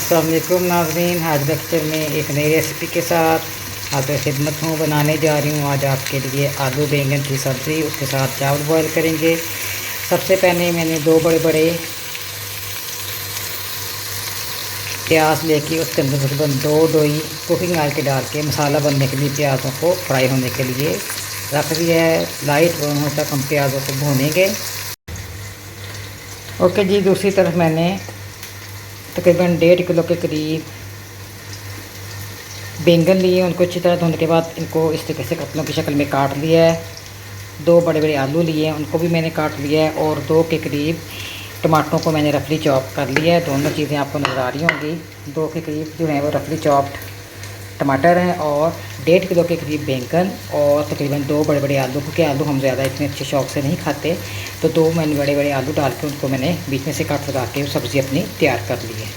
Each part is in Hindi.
अस्सलाम वालेकुम नाज़रीन। आज लेक्चर में एक नई रेसिपी के साथ आपकी खिदमत हूँ। बनाने जा रही हूँ आज आपके लिए आलू बैंगन की सब्ज़ी, उसके साथ चावल बॉयल करेंगे। सबसे पहले मैंने दो बड़े बड़े प्याज लेके उसके अंदर तकरीबन दो डोई कुकिंग ऑयल के डाल के मसाला बनने के लिए प्याज़ों को फ्राई होने के लिए रख दिया है। लाइट ब्राउन होने तक हम प्याज़ों को भूनेंगे। ओके जी, दूसरी तरफ मैंने तकरीबन 1.5 किलो के करीब बैंगन लिए। उनको अच्छी तरह धोने के बाद इनको इस तरीके से कतलों की शक्ल में काट लिया है। दो बड़े बड़े आलू लिए हैं, उनको भी मैंने काट लिया है। और 2 के करीब टमाटरों को मैंने रफली चॉप कर लिया है। दोनों चीज़ें आपको नज़र आ रही होंगी। 2 के करीब जो है वो रफली चॉप्ड टमाटर हैं और 1.5 किलो के करीब बैंगन और तकरीबन 2 बड़े बड़े आलू, क्योंकि आलू हम ज़्यादा इतने अच्छे शौक से नहीं खाते, तो 2 मैंने बड़े बड़े आलू डाल के उनको मैंने बीच में से काट लगा के सब्ज़ी अपनी तैयार कर ली है।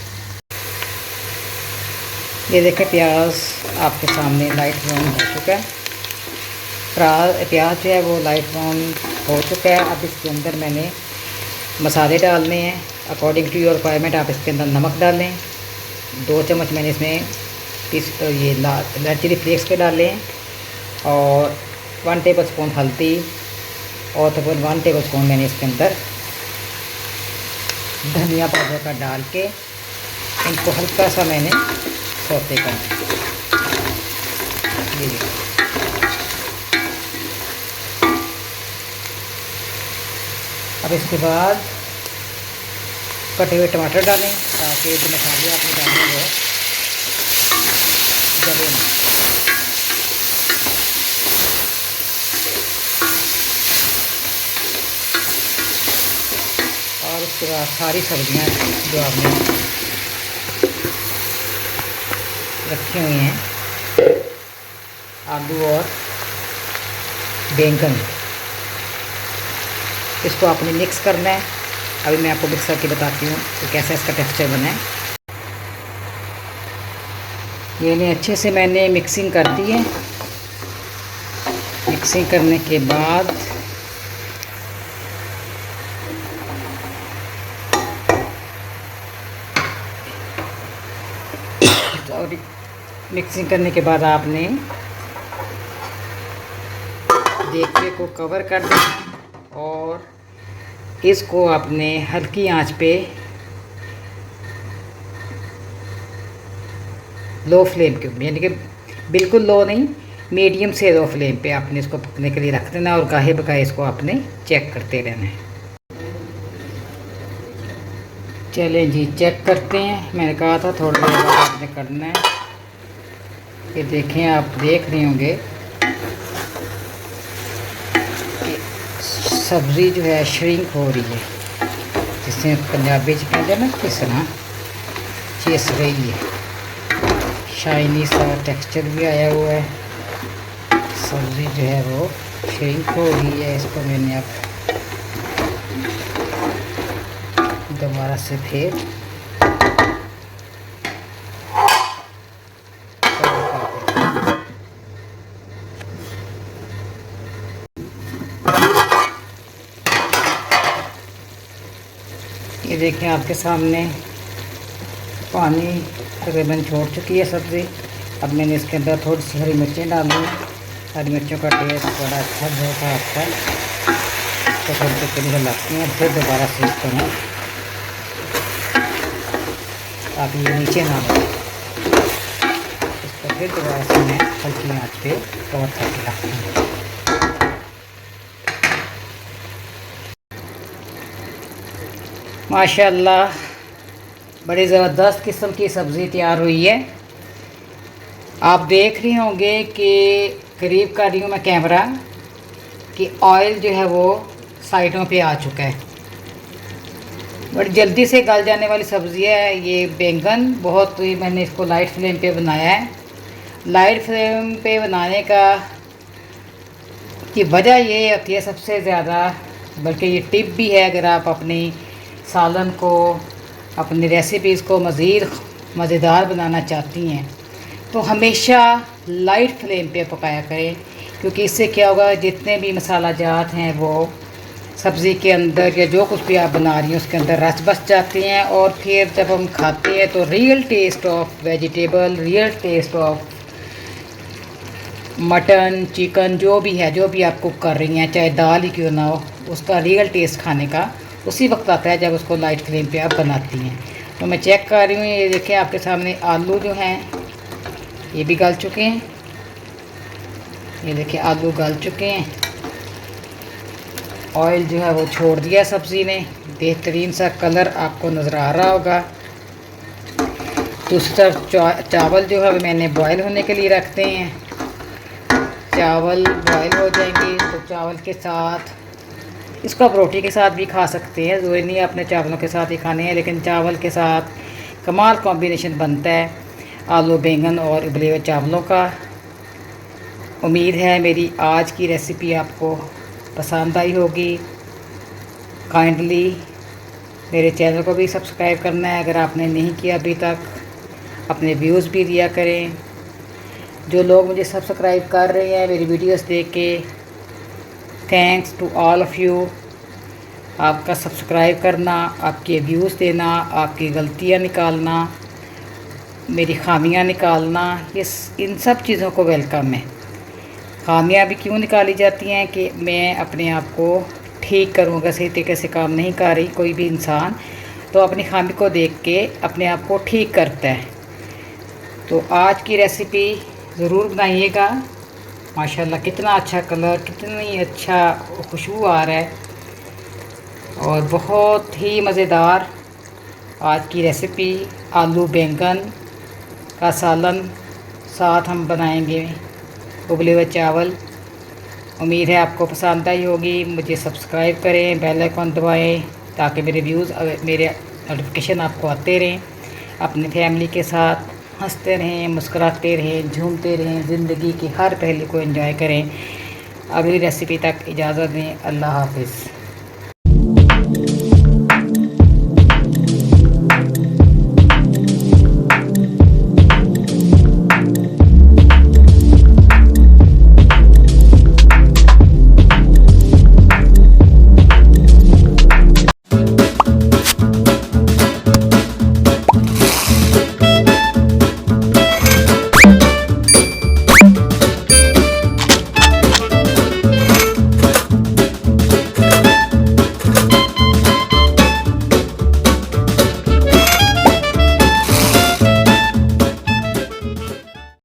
ये देखें, प्याज आपके सामने लाइट ब्राउन हो चुका है। प्याज जो है वो लाइट ब्राउन हो चुका है। अब इसके अंदर मैंने मसाले डालने हैं। अकॉर्डिंग टू योर रिक्वायरमेंट आप इसके अंदर नमक डालें। 2 चम्मच मैंने इसमें ये रेड चिली फ्लेक्स के डाले हैं और 1 टेबल स्पून हल्दी और तकरीबन 1 टेबल स्पून मैंने इसके अंदर धनिया पाउडर का डाल के इनको हल्का सा मैंने सौते करना। ये अब इसके बाद कटे हुए टमाटर डालें ताकि जो मसाले आपने डालने वो जले ना। और उसके बाद सारी सब्जियां जो आपने रखी हुई हैं, आलू और बैंगन, इसको आपने मिक्स करना है। अभी मैं आपको मिक्स करके बताती हूँ कि कैसे इसका टेक्सचर बना है। ये अच्छे से मैंने मिक्सिंग कर दी है। मिक्सिंग करने के बाद आपने देखिए को कवर कर देना और इसको आपने हल्की आंच पे लो फ्लेम के ऊपर, यानी कि बिल्कुल लो नहीं, मीडियम से लो फ्लेम पे आपने इसको पकने के लिए रख देना और गाहे बगाहे इसको आपने चेक करते रहना है। चलें जी, चेक करते हैं। मैंने कहा था थोड़ी देर बाद आपने करना है। ये देखें, आप देख रहे होंगे कि सब्ज़ी जो है श्रिंक हो रही है, जिससे पंजाबी च कहते हैं ना घिसना, चिस रही है। शाइनी सा टेक्सचर भी आया हुआ है। सब्ज़ी जो है वो श्रिंक हो रही है। इसको मैंने अब दोबारा से फिर ये देखें, आपके सामने पानी तकरीबन छोड़ चुकी है सब्ज़ी। अब मैंने इसके अंदर थोड़ी सी हरी मिर्चें डाली। हरी मिर्चों का टेस्ट बड़ा अच्छा होता है आपका। तो थोड़ी देर के लिए हिलाती हैं, फिर दोबारा से इसको मैं, ताकि ये नीचे ना हो, इसको फिर दोबारा से मैं हल्की आंच पे कवर करके रखती हूँ। माशाअल्लाह, बड़ी ज़बरदस्त किस्म की सब्ज़ी तैयार हुई है। आप देख रहे होंगे कि करीब कर रही हूँ मैं कैमरा कि ऑयल जो है वो साइडों पे आ चुका है। बड़ी जल्दी से गल जाने वाली सब्ज़ी है ये। बैंगन बहुत ही, मैंने इसको लाइट फ्लेम पे बनाया है। लाइट फ्लेम पे बनाने का की वजह ये होती है सबसे ज़्यादा, बल्कि ये टिप भी है, अगर आप अपनी सालन को, अपनी रेसिपीज़ को मज़ीद मज़ेदार बनाना चाहती हैं तो हमेशा लाइट फ्लेम पे पकाया करें, क्योंकि इससे क्या होगा, जितने भी मसाला जात हैं वो सब्ज़ी के अंदर या जो कुछ भी आप बना रही हैं उसके अंदर रच बस जाते हैं, और फिर जब हम खाते हैं तो real taste of vegetable, real taste of mutton, chicken, जो भी है, जो भी आप कुक कर रही हैं, चाहे दाल ही क्यों ना हो, उसका रियल टेस्ट खाने का उसी वक्त आता है जब उसको लाइट फ्लेम पे आप बनाती हैं। तो मैं चेक कर रही हूँ, ये देखें आपके सामने आलू जो हैं ये भी गल चुके हैं। ये देखिए आलू गल चुके हैं, ऑयल जो है वो छोड़ दिया सब्ज़ी ने, बेहतरीन सा कलर आपको नज़र आ रहा होगा। दूसरी तरफ चावल जो है मैंने बॉयल होने के लिए रखते हैं। चावल बॉयल हो जाएंगे तो चावल के साथ, इसको आप रोटी के साथ भी खा सकते हैं, ज़रूरी नहीं अपने चावलों के साथ ही खाने हैं, लेकिन चावल के साथ कमाल कॉम्बिनेशन बनता है आलू बैंगन और उबले हुए चावलों का। उम्मीद है मेरी आज की रेसिपी आपको पसंद आई होगी। काइंडली मेरे चैनल को भी सब्सक्राइब करना है अगर आपने नहीं किया अभी तक। अपने व्यूज़ भी दिया करें। जो लोग मुझे सब्सक्राइब कर रहे हैं मेरी वीडियोस देख के, thanks to all of you. आपका सब्सक्राइब करना, आपके व्यूज़ देना, आपकी गलतियां निकालना, मेरी खामियां निकालना, इन सब चीज़ों को वेलकम है। खामियां भी क्यों निकाली जाती हैं कि मैं अपने आप को ठीक करूँ। अगर सही तरीके से काम नहीं कर रही कोई भी इंसान तो अपनी खामी को देख के अपने आप को ठीक करता है। तो आज की रेसिपी ज़रूर बनाइएगा। माशाल्लाह कितना अच्छा कलर, कितनी अच्छा खुशबू आ रहा है और बहुत ही मज़ेदार आज की रेसिपी। आलू बैंगन का सालन, साथ हम बनाएंगे उबले हुए चावल। उम्मीद है आपको पसंद आई होगी। मुझे सब्सक्राइब करें, बेल आइकन दबाएं ताकि मेरे व्यूज़, मेरे नोटिफिकेशन आपको आते रहें। अपनी फैमिली के साथ हंसते रहें, मुस्कुराते रहें, झूमते रहें, ज़िंदगी की हर पहलू को एंजॉय करें। अगली रेसिपी तक इजाज़त दें। अल्लाह हाफिज़।